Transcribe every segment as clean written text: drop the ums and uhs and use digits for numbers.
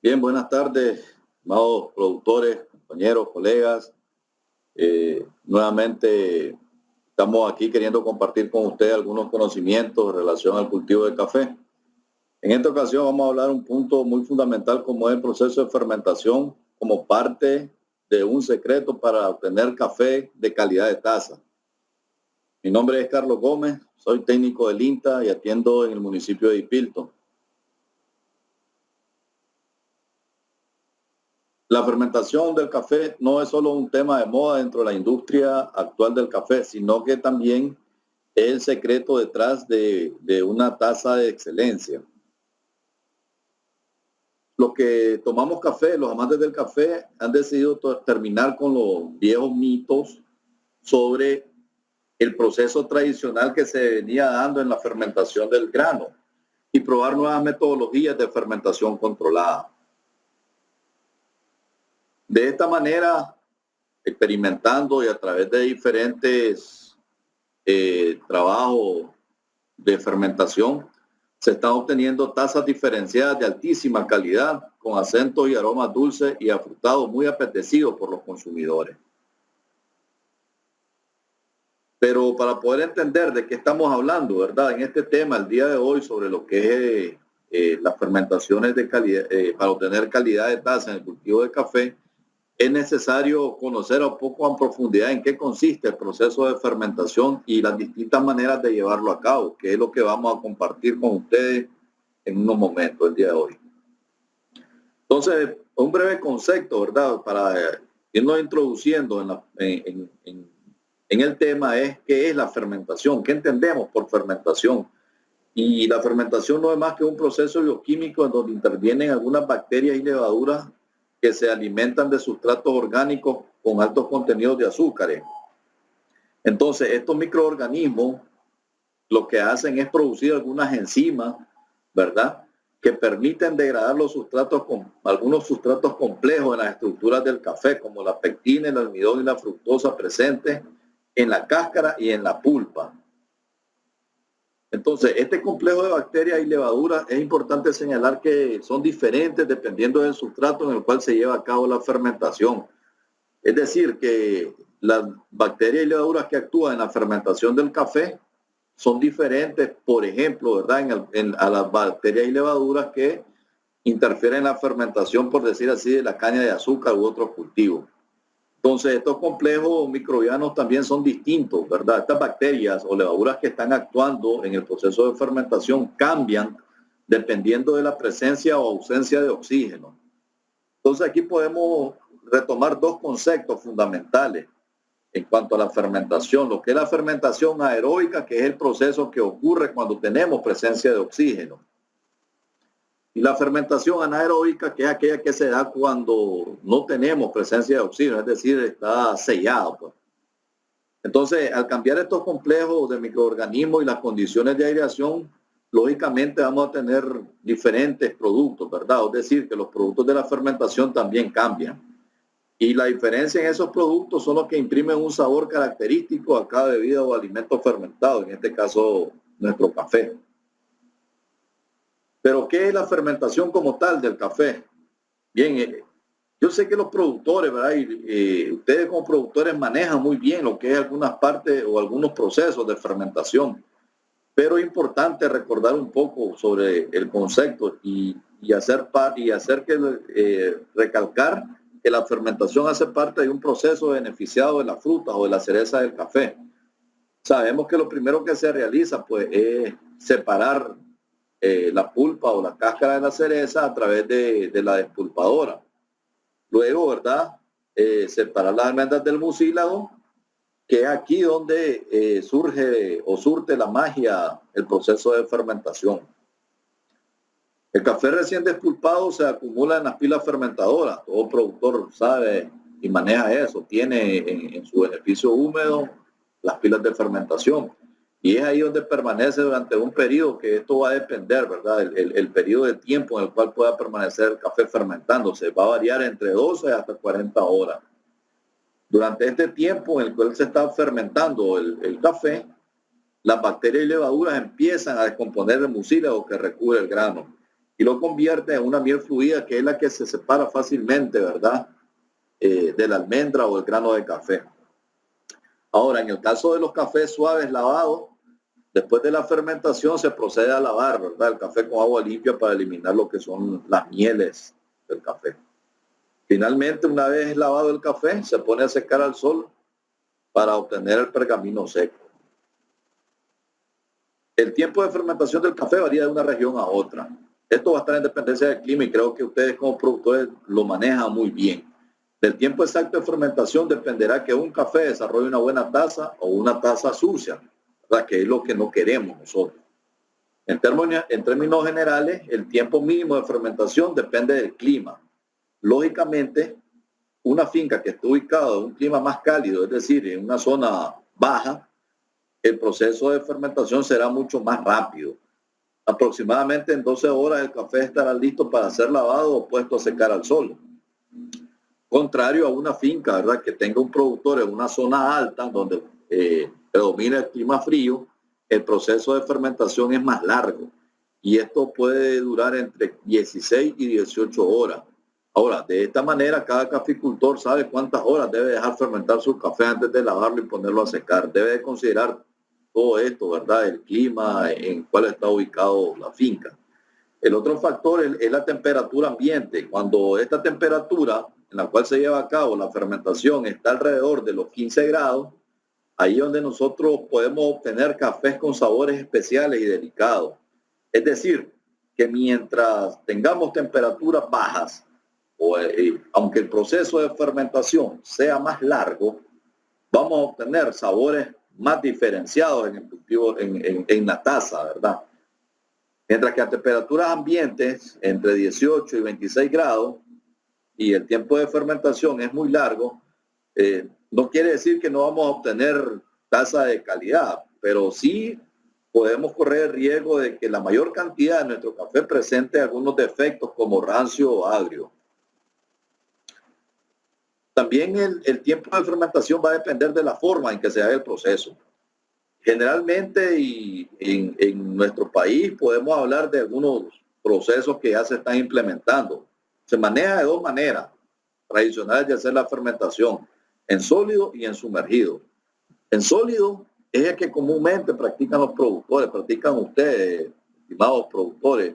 Bien, buenas tardes, estimados productores, compañeros, colegas. Nuevamente estamos aquí queriendo compartir con ustedes algunos conocimientos en relación al cultivo de café. En esta ocasión vamos a hablar un punto muy fundamental como es el proceso de fermentación como parte de un secreto para obtener café de calidad de taza. Mi nombre es Carlos Gómez, soy técnico del INTA y atiendo en el municipio de Ipilto. La fermentación del café no es solo un tema de moda dentro de la industria actual del café, sino que también es el secreto detrás de una taza de excelencia. Los que tomamos café, los amantes del café, han decidido terminar con los viejos mitos sobre el proceso tradicional que se venía dando en la fermentación del grano y probar nuevas metodologías de fermentación controlada. De esta manera, experimentando y a través de diferentes trabajos de fermentación, se están obteniendo tazas diferenciadas de altísima calidad, con acentos y aromas dulces y afrutados muy apetecidos por los consumidores. Pero para poder entender de qué estamos hablando, ¿verdad? En este tema, el día de hoy, sobre lo que es las fermentaciones de calidad, para obtener calidad de taza en el cultivo de café, es necesario conocer un poco en profundidad en qué consiste el proceso de fermentación y las distintas maneras de llevarlo a cabo, que es lo que vamos a compartir con ustedes en unos momentos el día de hoy. Entonces, un breve concepto, ¿verdad? Para irnos introduciendo en el tema es qué es la fermentación, qué entendemos por fermentación. Y la fermentación no es más que un proceso bioquímico en donde intervienen algunas bacterias y levaduras que se alimentan de sustratos orgánicos con altos contenidos de azúcares. Entonces, estos microorganismos lo que hacen es producir algunas enzimas, ¿verdad?, que permiten degradar los sustratos algunos sustratos complejos en las estructuras del café, como la pectina, el almidón y la fructosa presentes en la cáscara y en la pulpa. Entonces, este complejo de bacterias y levaduras es importante señalar que son diferentes dependiendo del sustrato en el cual se lleva a cabo la fermentación. Es decir, que las bacterias y levaduras que actúan en la fermentación del café son diferentes, por ejemplo, ¿verdad? A las bacterias y levaduras que interfieren en la fermentación, por decir así, de la caña de azúcar u otros cultivos. Entonces, estos complejos microbianos también son distintos, ¿verdad? Estas bacterias o levaduras que están actuando en el proceso de fermentación cambian dependiendo de la presencia o ausencia de oxígeno. Entonces, aquí podemos retomar dos conceptos fundamentales en cuanto a la fermentación. Lo que es la fermentación aeróbica, que es el proceso que ocurre cuando tenemos presencia de oxígeno. Y la fermentación anaeróbica, que es aquella que se da cuando no tenemos presencia de oxígeno, es decir, está sellado, pues. Entonces, al cambiar estos complejos de microorganismos y las condiciones de aireación, lógicamente vamos a tener diferentes productos, ¿verdad? Es decir, que los productos de la fermentación también cambian. Y la diferencia en esos productos son los que imprimen un sabor característico a cada bebida o alimento fermentado, en este caso nuestro café. Pero ¿qué es la fermentación como tal del café? Bien, yo sé que los productores, ¿verdad? Ustedes como productores manejan muy bien lo que es algunas partes o algunos procesos de fermentación, pero es importante recordar un poco sobre el concepto y recalcar que la fermentación hace parte de un proceso beneficiado de las frutas o de la cereza del café. Sabemos que lo primero que se realiza pues es separar la pulpa o la cáscara de la cereza a través de la despulpadora. Luego, ¿verdad? Separar las almendras del mucílago, que es aquí donde surge o surte la magia el proceso de fermentación. El café recién despulpado se acumula en las pilas fermentadoras. Todo productor sabe y maneja eso. Tiene en su beneficio húmedo las pilas de fermentación. Y es ahí donde permanece durante un periodo, que esto va a depender, ¿verdad? El periodo de tiempo en el cual pueda permanecer el café fermentándose. Va a variar entre 12 hasta 40 horas. Durante este tiempo en el cual se está fermentando el café, las bacterias y levaduras empiezan a descomponer el mucílago que recubre el grano. y lo convierte en una miel fluida que es la que se separa fácilmente, ¿verdad? De la almendra o el grano de café. Ahora, en el caso de los cafés suaves lavados, después de la fermentación se procede a lavar, ¿verdad? El café con agua limpia para eliminar lo que son las mieles del café. Finalmente, una vez lavado el café, se pone a secar al sol para obtener el pergamino seco. El tiempo de fermentación del café varía de una región a otra. Esto va a estar en dependencia del clima y creo que ustedes como productores lo manejan muy bien. Del tiempo exacto de fermentación dependerá que un café desarrolle una buena taza o una taza sucia, ¿verdad? Que es lo que no queremos nosotros. En términos generales, el tiempo mínimo de fermentación depende del clima. Lógicamente, una finca que esté ubicada en un clima más cálido, es decir, en una zona baja, el proceso de fermentación será mucho más rápido. Aproximadamente en 12 horas el café estará listo para ser lavado o puesto a secar al sol. Contrario a una finca, ¿verdad?, que tenga un productor en una zona alta donde predomina el clima frío, el proceso de fermentación es más largo y esto puede durar entre 16 y 18 horas. Ahora, de esta manera, cada caficultor sabe cuántas horas debe dejar fermentar su café antes de lavarlo y ponerlo a secar. Debe de considerar todo esto, ¿verdad? El clima, en cuál está ubicado la finca. El otro factor es la temperatura ambiente. Cuando esta temperatura en la cual se lleva a cabo la fermentación está alrededor de los 15 grados, ahí es donde nosotros podemos obtener cafés con sabores especiales y delicados. Es decir, que mientras tengamos temperaturas bajas, aunque el proceso de fermentación sea más largo, vamos a obtener sabores más diferenciados en el cultivo, en la taza, ¿verdad? Mientras que a temperaturas ambientes entre 18 y 26 grados y el tiempo de fermentación es muy largo, no quiere decir que no vamos a obtener taza de calidad, pero sí podemos correr el riesgo de que la mayor cantidad de nuestro café presente algunos defectos como rancio o agrio. También el tiempo de fermentación va a depender de la forma en que se haga el proceso. Generalmente y en nuestro país podemos hablar de algunos procesos que ya se están implementando. Se maneja de dos maneras tradicionales de hacer la fermentación, en sólido y en sumergido. En sólido es el que comúnmente practican los productores, practican ustedes, estimados productores,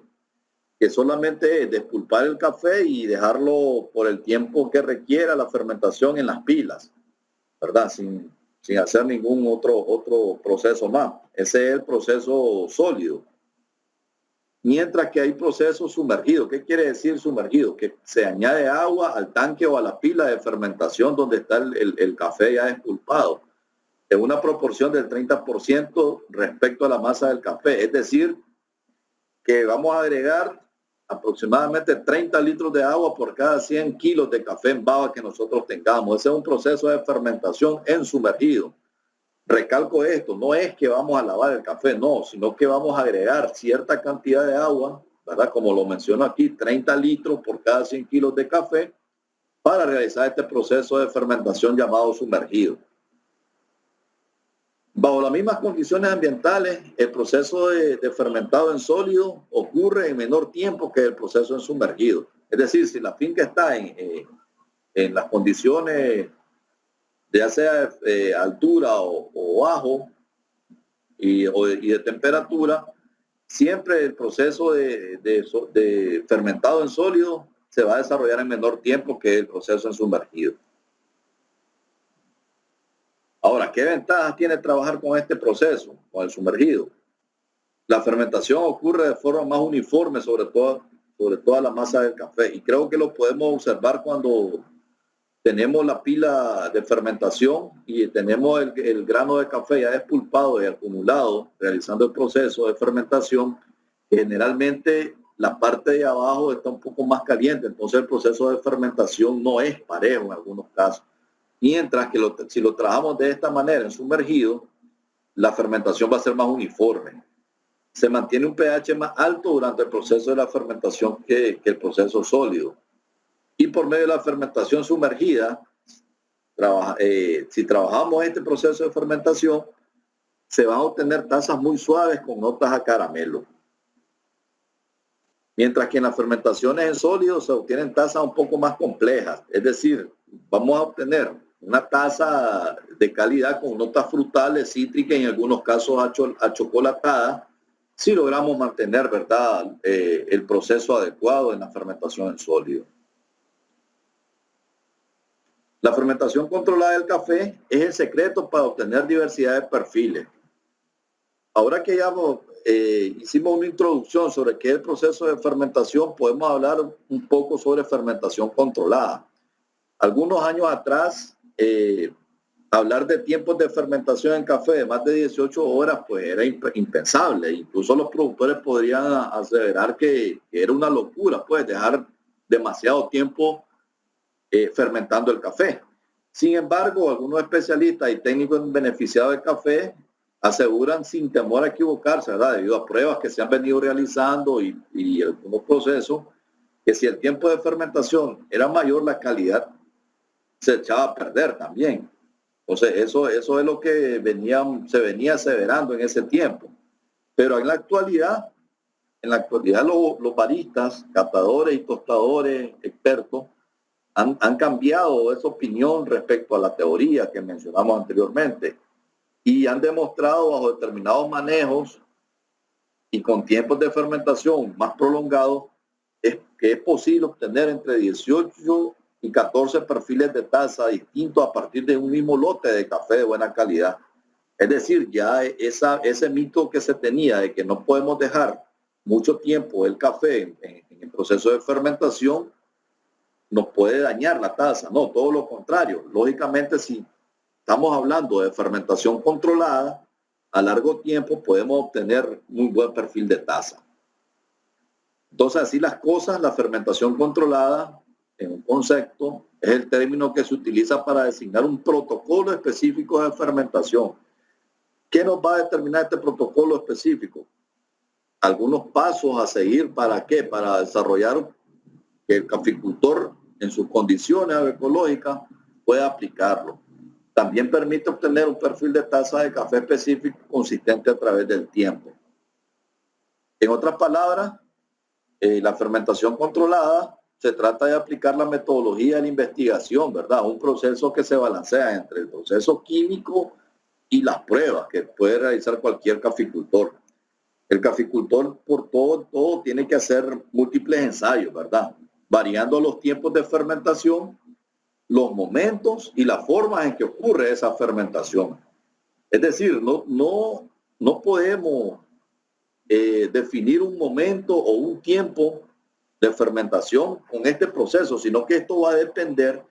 que solamente es despulpar el café y dejarlo por el tiempo que requiera la fermentación en las pilas, ¿verdad? Sin hacer ningún otro proceso más. Ese es el proceso sólido. Mientras que hay procesos sumergidos. ¿Qué quiere decir sumergido? Que se añade agua al tanque o a la pila de fermentación donde está el café ya despulpado, en una proporción del 30% respecto a la masa del café. Es decir, que vamos a agregar aproximadamente 30 litros de agua por cada 100 kilos de café en baba que nosotros tengamos. Ese es un proceso de fermentación en sumergido. Recalco esto, no es que vamos a lavar el café, no, sino que vamos a agregar cierta cantidad de agua, ¿verdad? Como lo menciono aquí, 30 litros por cada 100 kilos de café para realizar este proceso de fermentación llamado sumergido. Bajo las mismas condiciones ambientales, el proceso de fermentado en sólido ocurre en menor tiempo que el proceso en sumergido. Es decir, si la finca está en las condiciones, ya sea altura o bajo y de temperatura, siempre el proceso de fermentado en sólido se va a desarrollar en menor tiempo que el proceso en sumergido. Ahora, ¿qué ventajas tiene trabajar con este proceso, con el sumergido? La fermentación ocurre de forma más uniforme sobre toda la masa del café y creo que lo podemos observar cuando tenemos la pila de fermentación y tenemos el grano de café ya despulpado y acumulado realizando el proceso de fermentación. Generalmente la parte de abajo está un poco más caliente, entonces el proceso de fermentación no es parejo en algunos casos. Mientras que si lo trabajamos de esta manera en sumergido, la fermentación va a ser más uniforme. Se mantiene un pH más alto durante el proceso de la fermentación que el proceso sólido. Y por medio de la fermentación sumergida, si trabajamos este proceso de fermentación, se van a obtener tazas muy suaves con notas a caramelo. Mientras que en las fermentaciones en sólidos se obtienen tazas un poco más complejas. Es decir, vamos a obtener una taza de calidad con notas frutales, cítricas y en algunos casos achocolatada, si logramos mantener, ¿verdad?, el proceso adecuado en la fermentación en sólido. La fermentación controlada del café es el secreto para obtener diversidad de perfiles. Ahora que ya hicimos una introducción sobre qué es el proceso de fermentación, podemos hablar un poco sobre fermentación controlada. Algunos años atrás, hablar de tiempos de fermentación en café de más de 18 horas, pues era impensable. Incluso los productores podrían aseverar que era una locura, pues dejar demasiado tiempo fermentando el café. Sin embargo, algunos especialistas y técnicos beneficiados del café aseguran sin temor a equivocarse, ¿verdad?, debido a pruebas que se han venido realizando y algunos procesos, que si el tiempo de fermentación era mayor, la calidad se echaba a perder también. Entonces, eso es lo que se venía aseverando en ese tiempo. Pero en la actualidad los baristas, catadores y tostadores expertos han cambiado esa opinión respecto a la teoría que mencionamos anteriormente y han demostrado bajo determinados manejos y con tiempos de fermentación más prolongados que es posible obtener entre 18 y 14 perfiles de taza distintos a partir de un mismo lote de café de buena calidad. Es decir, ya ese mito que se tenía de que no podemos dejar mucho tiempo el café en el proceso de fermentación nos puede dañar la taza. No, todo lo contrario. Lógicamente, si estamos hablando de fermentación controlada, a largo tiempo podemos obtener muy buen perfil de taza. Entonces, así las cosas, la fermentación controlada, en un concepto, es el término que se utiliza para designar un protocolo específico de fermentación. ¿Qué nos va a determinar este protocolo específico? Algunos pasos a seguir, ¿para qué? Para desarrollar que el caficultor en sus condiciones agroecológicas pueda aplicarlo. También permite obtener un perfil de taza de café específico consistente a través del tiempo. En otras palabras, la fermentación controlada se trata de aplicar la metodología de la investigación, ¿verdad? Un proceso que se balancea entre el proceso químico y las pruebas que puede realizar cualquier caficultor. El caficultor por todo tiene que hacer múltiples ensayos, ¿verdad?, variando los tiempos de fermentación, los momentos y las formas en que ocurre esa fermentación. Es decir, no podemos definir un momento o un tiempo de fermentación con este proceso, sino que esto va a depender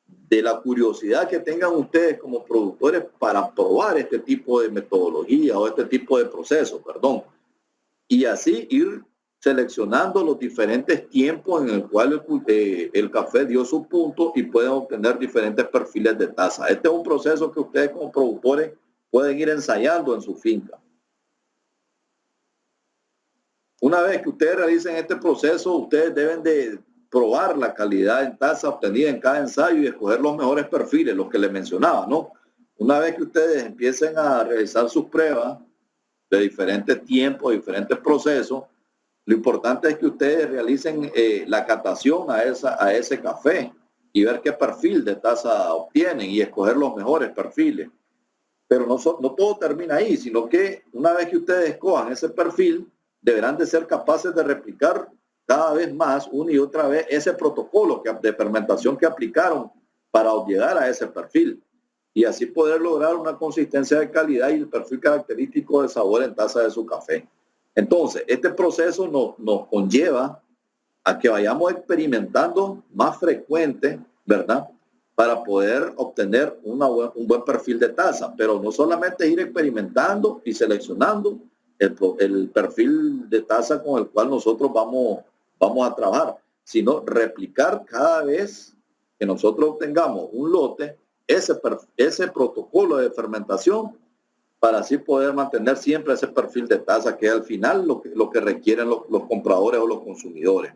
de la curiosidad que tengan ustedes como productores para probar este tipo de metodología o este tipo de proceso, perdón. Y así ir seleccionando los diferentes tiempos en el cual el café dio su punto y pueden obtener diferentes perfiles de taza. Este es un proceso que ustedes como productores pueden ir ensayando en su finca. Una vez que ustedes realicen este proceso, ustedes deben de probar la calidad en taza obtenida en cada ensayo y escoger los mejores perfiles, los que les mencionaba, ¿no? Una vez que ustedes empiecen a realizar sus pruebas de diferentes tiempos, diferentes procesos, lo importante es que ustedes realicen la catación a ese café y ver qué perfil de taza obtienen y escoger los mejores perfiles. Pero no todo termina ahí, sino que una vez que ustedes escojan ese perfil, deberán de ser capaces de replicar cada vez más, una y otra vez, ese protocolo de fermentación que aplicaron para llegar a ese perfil y así poder lograr una consistencia de calidad y el perfil característico de sabor en taza de su café. Entonces, este proceso nos conlleva a que vayamos experimentando más frecuente, ¿verdad?, para poder obtener un buen perfil de taza, pero no solamente ir experimentando y seleccionando el perfil de taza con el cual nosotros vamos a trabajar, sino replicar cada vez que nosotros obtengamos un lote, ese protocolo de fermentación, para así poder mantener siempre ese perfil de taza, que es al final lo que requieren los compradores o los consumidores.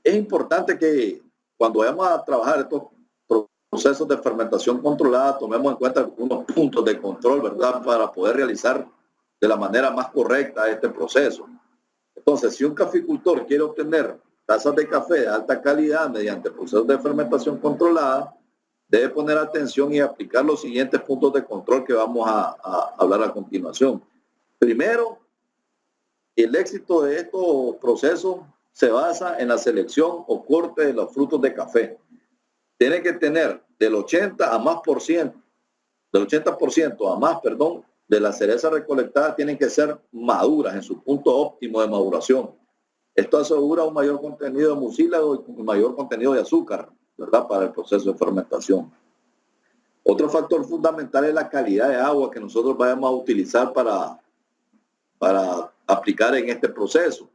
Es importante que cuando vayamos a trabajar estos procesos de fermentación controlada, tomemos en cuenta algunos puntos de control, ¿verdad?, para poder realizar de la manera más correcta este proceso. Entonces, si un caficultor quiere obtener tazas de café de alta calidad mediante procesos de fermentación controlada, debe poner atención y aplicar los siguientes puntos de control que vamos a hablar a continuación. Primero, el éxito de estos procesos se basa en la selección o corte de los frutos de café. Tiene que tener del 80 a más por ciento, del 80% a más, perdón, de las cerezas recolectadas tienen que ser maduras en su punto óptimo de maduración. Esto asegura un mayor contenido de mucílago y un mayor contenido de azúcar, ¿verdad? Para el proceso de fermentación. Otro factor fundamental es la calidad de agua que nosotros vayamos a utilizar para aplicar en este proceso.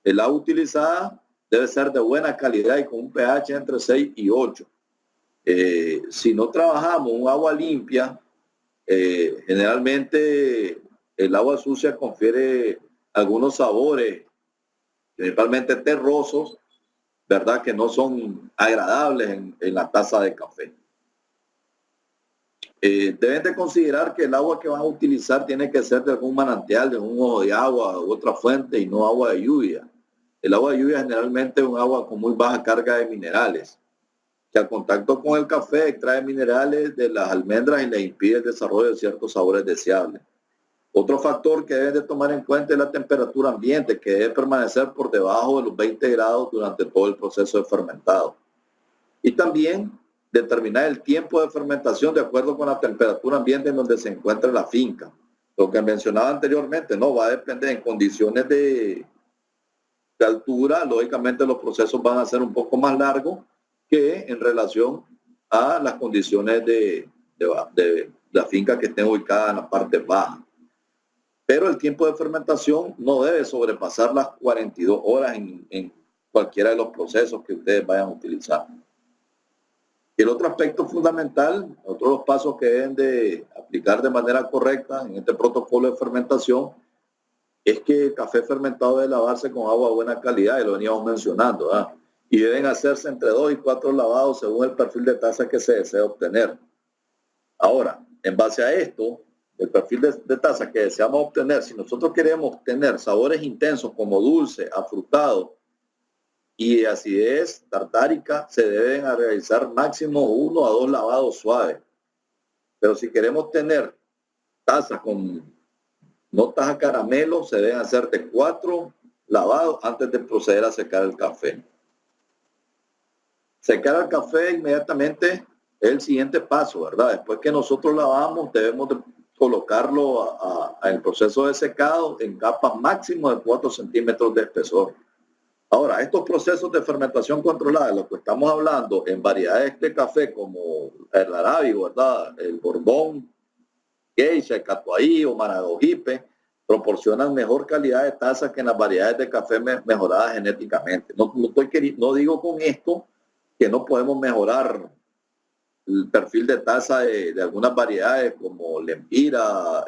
El agua utilizada debe ser de buena calidad y con un pH entre 6 y 8. Si no trabajamos un agua limpia, generalmente el agua sucia confiere algunos sabores, principalmente terrosos, ¿verdad? Que no son agradables en la taza de café. Deben de considerar que el agua que van a utilizar tiene que ser de algún manantial, de un ojo de agua u otra fuente y no agua de lluvia. El agua de lluvia generalmente es un agua con muy baja carga de minerales, que al contacto con el café extrae minerales de las almendras y le impide el desarrollo de ciertos sabores deseables. Otro factor que deben de tomar en cuenta es la temperatura ambiente, que debe permanecer por debajo de los 20 grados durante todo el proceso de fermentado. Y también determinar el tiempo de fermentación de acuerdo con la temperatura ambiente en donde se encuentra la finca. Lo que mencionaba anteriormente, no va a depender en condiciones de altura. Lógicamente los procesos van a ser un poco más largos que en relación a las condiciones de la finca que esté ubicada en la parte baja. Pero el tiempo de fermentación no debe sobrepasar las 42 horas en cualquiera de los procesos que ustedes vayan a utilizar. Y el otro aspecto fundamental, otros los pasos que deben de aplicar de manera correcta en este protocolo de fermentación, es que el café fermentado debe lavarse con agua de buena calidad, y lo veníamos mencionando, ¿verdad? Y deben hacerse entre 2 y 4 lavados según el perfil de taza que se desea obtener. Ahora, en base a esto, el perfil de taza que deseamos obtener, si nosotros queremos tener sabores intensos como dulce, afrutado y acidez tartárica, se deben realizar máximo 1 a 2 lavados suaves. Pero si queremos tener tazas con notas a caramelo, se deben hacer de 4 lavados antes de proceder a secar el café. Secar el café inmediatamente es el siguiente paso, ¿verdad? Después que nosotros lavamos, debemos de colocarlo en el proceso de secado en capas máximo de 4 centímetros de espesor. Ahora, estos procesos de fermentación controlada, de los que estamos hablando en variedades de café como el arábigo, ¿verdad? El borbón, geisha, el catuahí o maragogipe, proporcionan mejor calidad de taza que en las variedades de café mejoradas genéticamente. No digo con esto que no podemos mejorar el perfil de taza de algunas variedades como Lempira,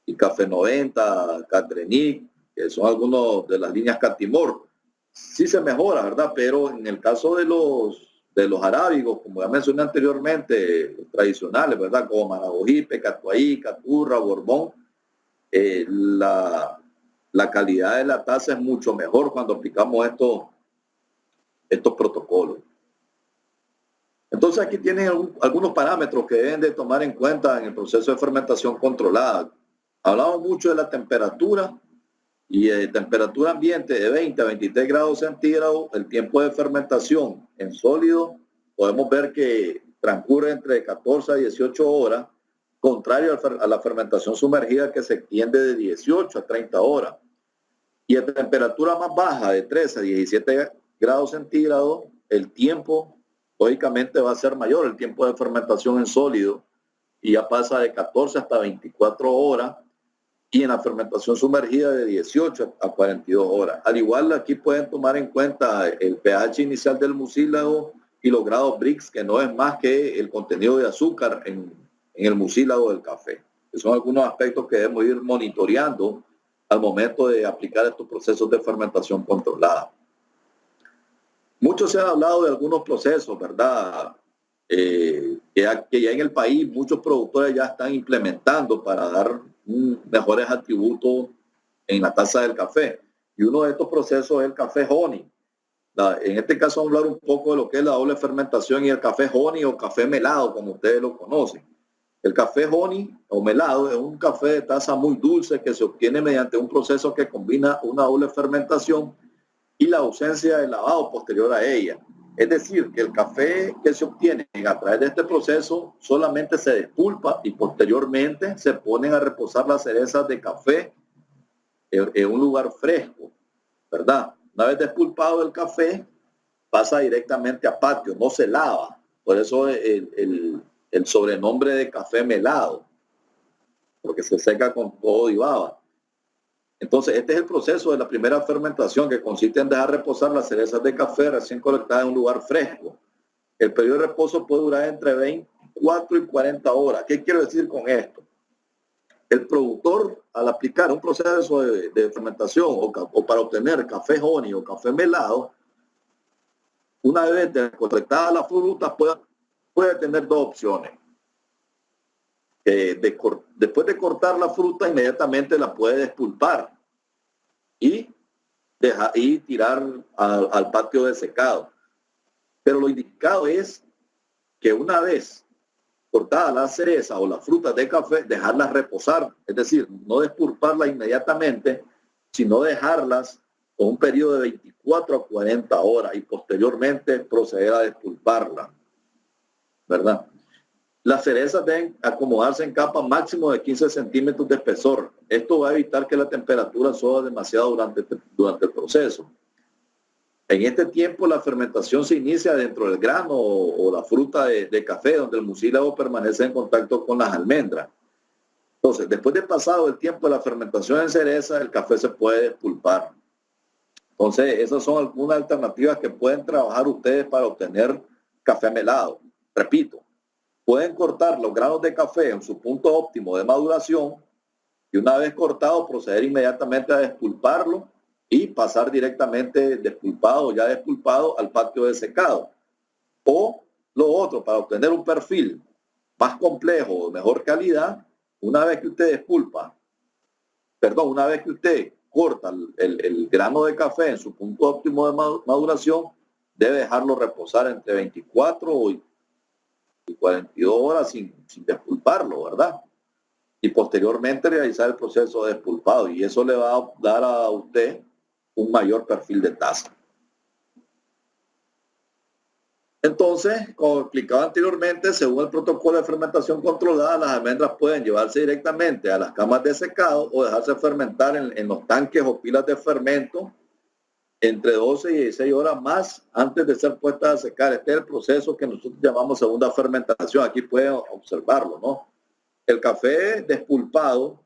y Café 90, Catrenic, que son algunos de las líneas Catimor. Sí se mejora, ¿verdad? Pero en el caso de los arábigos, como ya mencioné anteriormente, tradicionales, ¿verdad? Como Maragogipe, Catuahí, Caturra, Borbón, la calidad de la taza es mucho mejor cuando aplicamos estos protocolos. Entonces aquí tienen algunos parámetros que deben de tomar en cuenta en el proceso de fermentación controlada. Hablamos mucho de la temperatura y de temperatura ambiente de 20 a 23 grados centígrados. El tiempo de fermentación en sólido podemos ver que transcurre entre 14 a 18 horas, contrario a la fermentación sumergida que se extiende de 18 a 30 horas. Y a temperatura más baja de 13 a 17 grados centígrados, el tiempo lógicamente va a ser mayor, el tiempo de fermentación en sólido, y ya pasa de 14 hasta 24 horas, y en la fermentación sumergida de 18 a 42 horas. Al igual, aquí pueden tomar en cuenta el pH inicial del mucílago y los grados Brix, que no es más que el contenido de azúcar en el mucílago del café. Que son algunos aspectos que debemos ir monitoreando al momento de aplicar estos procesos de fermentación controlada. Mucho se ha hablado de algunos procesos, ¿verdad? Que ya en el país muchos productores ya están implementando para dar mejores atributos en la taza del café. Y uno de estos procesos es el café honey. En este caso vamos a hablar un poco de lo que es la doble fermentación y el café honey o café melado, como ustedes lo conocen. El café honey o melado es un café de taza muy dulce que se obtiene mediante un proceso que combina una doble fermentación y la ausencia de lavado posterior a ella. Es decir, que el café que se obtiene a través de este proceso solamente se despulpa y posteriormente se ponen a reposar las cerezas de café en un lugar fresco, ¿verdad? Una vez despulpado el café, pasa directamente a patio, no se lava. Por eso el sobrenombre de café melado, porque se seca con todo y baba. Entonces, este es el proceso de la primera fermentación, que consiste en dejar reposar las cerezas de café recién colectadas en un lugar fresco. El periodo de reposo puede durar entre 24 y 40 horas. ¿Qué quiero decir con esto? El productor, al aplicar un proceso de fermentación o para obtener café honey o café melado, una vez colectada la fruta, puede tener dos opciones. Después de cortar la fruta, inmediatamente la puede despulpar y tirar al patio de secado. Pero lo indicado es que una vez cortada la cereza o las frutas de café, dejarlas reposar, es decir, no despulparlas inmediatamente, sino dejarlas con un periodo de 24 a 40 horas y posteriormente proceder a despulparlas, ¿verdad? Las cerezas deben acomodarse en capas máximo de 15 centímetros de espesor. Esto va a evitar que la temperatura suba demasiado durante el proceso. En este tiempo la fermentación se inicia dentro del grano o la fruta de café, donde el mucílago permanece en contacto con las almendras. Entonces, después de pasado el tiempo de la fermentación en cereza, el café se puede despulpar. Entonces, esas son algunas alternativas que pueden trabajar ustedes para obtener café melado. Repito, pueden cortar los granos de café en su punto óptimo de maduración y una vez cortado proceder inmediatamente a despulparlo y pasar directamente ya despulpado al patio de secado. O lo otro, para obtener un perfil más complejo, de mejor calidad, una vez que usted corta el grano de café en su punto óptimo de maduración, debe dejarlo reposar entre 24 y 42 horas sin despulparlo, ¿verdad? Y posteriormente realizar el proceso de despulpado, y eso le va a dar a usted un mayor perfil de taza. Entonces, como explicaba anteriormente, según el protocolo de fermentación controlada, las almendras pueden llevarse directamente a las camas de secado o dejarse fermentar en los tanques o pilas de fermento entre 12 y 16 horas más antes de ser puestas a secar. Este es el proceso que nosotros llamamos segunda fermentación. Aquí pueden observarlo, ¿no? El café despulpado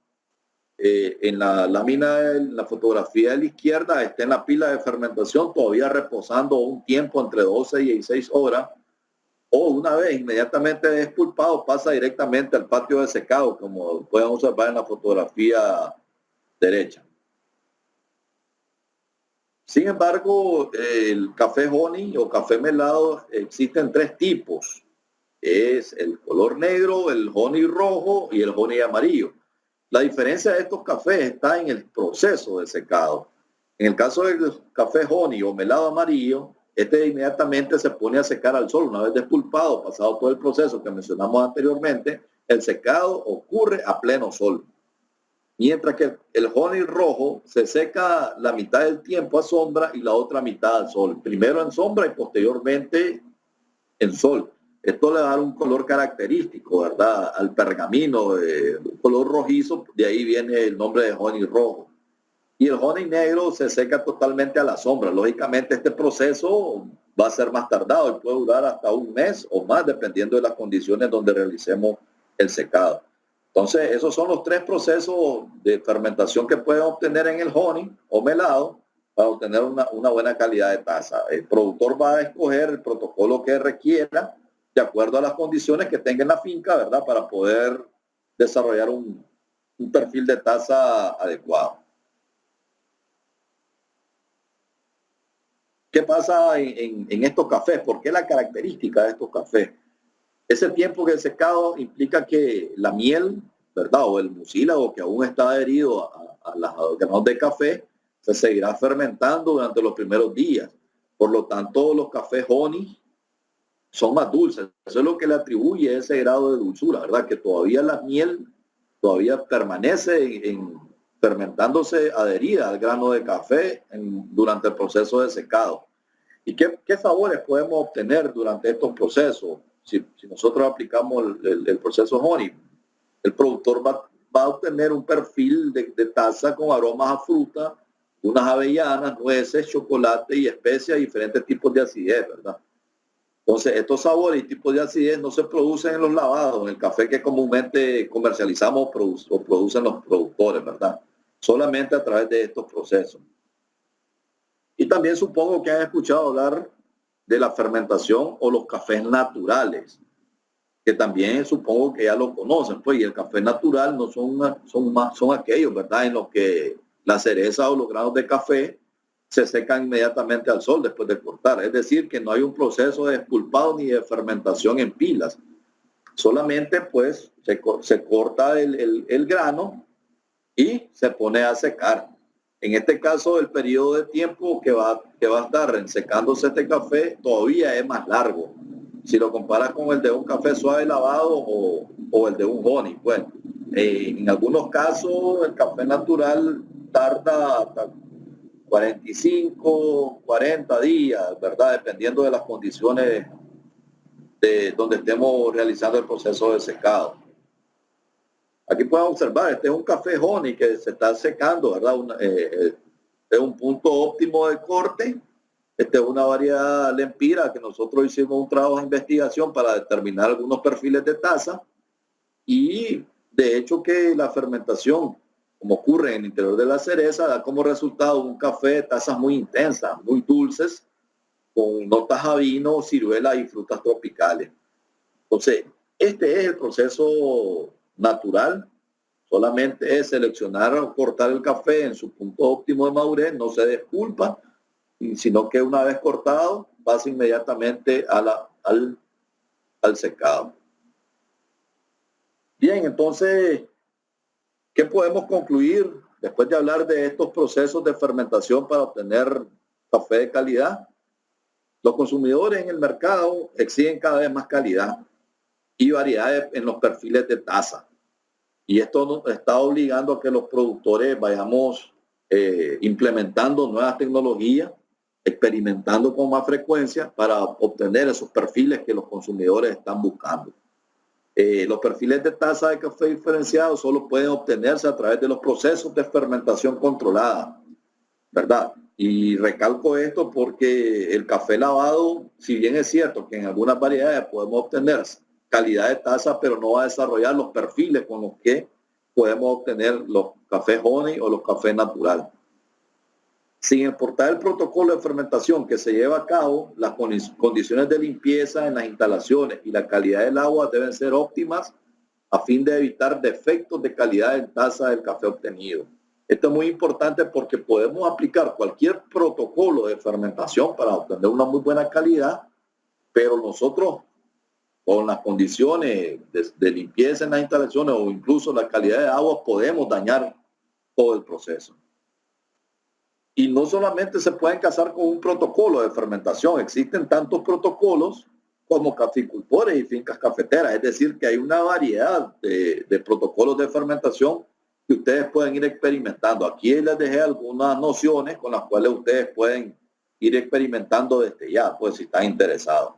en la lámina, en la fotografía de la izquierda, está en la pila de fermentación todavía reposando un tiempo entre 12 y 16 horas, o una vez inmediatamente despulpado pasa directamente al patio de secado, como pueden observar en la fotografía derecha. Sin embargo, el café honey o café melado existen tres tipos. Es el color negro, el honey rojo y el honey amarillo. La diferencia de estos cafés está en el proceso de secado. En el caso del café honey o melado amarillo, este inmediatamente se pone a secar al sol. Una vez despulpado, pasado todo el proceso que mencionamos anteriormente, el secado ocurre a pleno sol. Mientras que el honey rojo se seca la mitad del tiempo a sombra y la otra mitad al sol. Primero en sombra y posteriormente en sol. Esto le da un color característico, ¿verdad? Al pergamino, un color rojizo, de ahí viene el nombre de honey rojo. Y el honey negro se seca totalmente a la sombra. Lógicamente este proceso va a ser más tardado y puede durar hasta un mes o más, dependiendo de las condiciones donde realicemos el secado. Entonces, esos son los tres procesos de fermentación que pueden obtener en el honey o melado para obtener una buena calidad de taza. El productor va a escoger el protocolo que requiera de acuerdo a las condiciones que tenga en la finca, ¿verdad? Para poder desarrollar un perfil de taza adecuado. ¿Qué pasa en estos cafés? ¿Por qué la característica de estos cafés? Ese tiempo de secado implica que la miel, ¿verdad? O el mucílago que aún está adherido a los granos de café, se seguirá fermentando durante los primeros días. Por lo tanto, los cafés honey son más dulces. Eso es lo que le atribuye ese grado de dulzura, ¿verdad? Que todavía la miel todavía permanece fermentándose adherida al grano de café durante el proceso de secado. ¿Y qué sabores podemos obtener durante estos procesos? Si nosotros aplicamos el proceso honey, el productor va a obtener un perfil de taza con aromas a fruta, unas avellanas, nueces, chocolate y especias, diferentes tipos de acidez, ¿verdad? Entonces, estos sabores y tipos de acidez no se producen en los lavados, en el café que comúnmente comercializamos o producen los productores, ¿verdad? Solamente a través de estos procesos. Y también supongo que han escuchado hablar de la fermentación o los cafés naturales, que también supongo que ya lo conocen, pues, y el café natural no son aquellos, ¿verdad?, en los que la cereza o los granos de café se secan inmediatamente al sol después de cortar. Es decir, que no hay un proceso de despulpado ni de fermentación en pilas. Solamente, pues, se corta el grano y se pone a secar. En este caso, el periodo de tiempo que va a estar secándose este café todavía es más largo. Si lo comparas con el de un café suave lavado o el de un honey, bueno, en algunos casos el café natural tarda hasta 45, 40 días, ¿verdad? Dependiendo de las condiciones de donde estemos realizando el proceso de secado. Aquí pueden observar, este es un café honey que se está secando, ¿verdad? Es un punto óptimo de corte. Esta es una variedad lempira que nosotros hicimos un trabajo de investigación para determinar algunos perfiles de taza y de hecho que la fermentación, como ocurre en el interior de la cereza, da como resultado un café de tazas muy intensas, muy dulces, con notas a vino, ciruelas y frutas tropicales. Entonces, este es el proceso natural. Solamente es seleccionar o cortar el café en su punto óptimo de madurez, no se despulpa, sino que una vez cortado pasa inmediatamente al secado. Bien, entonces, ¿qué podemos concluir después de hablar de estos procesos de fermentación para obtener café de calidad? Los consumidores en el mercado exigen cada vez más calidad y variedades en los perfiles de taza. Y esto nos está obligando a que los productores vayamos implementando nuevas tecnologías, experimentando con más frecuencia para obtener esos perfiles que los consumidores están buscando. Los perfiles de taza de café diferenciado solo pueden obtenerse a través de los procesos de fermentación controlada, ¿verdad? Y recalco esto porque el café lavado, si bien es cierto que en algunas variedades podemos obtener calidad de taza, pero no va a desarrollar los perfiles con los que podemos obtener los cafés honey o los cafés naturales. Sin importar el protocolo de fermentación que se lleva a cabo, las condiciones de limpieza en las instalaciones y la calidad del agua deben ser óptimas a fin de evitar defectos de calidad en taza del café obtenido. Esto es muy importante porque podemos aplicar cualquier protocolo de fermentación para obtener una muy buena calidad, pero nosotros con las condiciones de limpieza en las instalaciones o incluso la calidad de agua podemos dañar todo el proceso. Y no solamente se pueden casar con un protocolo de fermentación, existen tantos protocolos como caficultores y fincas cafeteras, es decir, que hay una variedad de protocolos de fermentación que ustedes pueden ir experimentando. Aquí les dejé algunas nociones con las cuales ustedes pueden ir experimentando desde ya, pues si están interesados.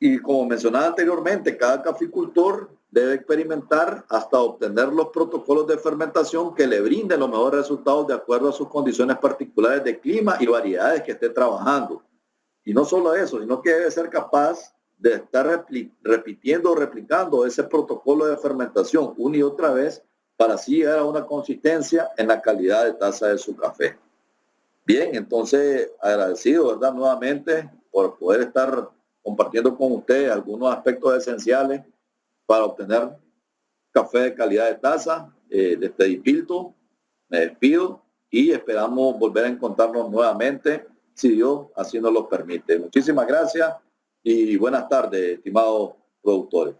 Y como mencionaba anteriormente, cada caficultor debe experimentar hasta obtener los protocolos de fermentación que le brinden los mejores resultados de acuerdo a sus condiciones particulares de clima y variedades que esté trabajando. Y no solo eso, sino que debe ser capaz de estar repitiendo o replicando ese protocolo de fermentación una y otra vez para así llegar a una consistencia en la calidad de taza de su café. Bien, entonces agradecido, ¿verdad? Nuevamente por poder estar compartiendo con ustedes algunos aspectos esenciales para obtener café de calidad de taza de este Dipilto. Me despido y esperamos volver a encontrarnos nuevamente, si Dios así nos lo permite. Muchísimas gracias y buenas tardes, estimados productores.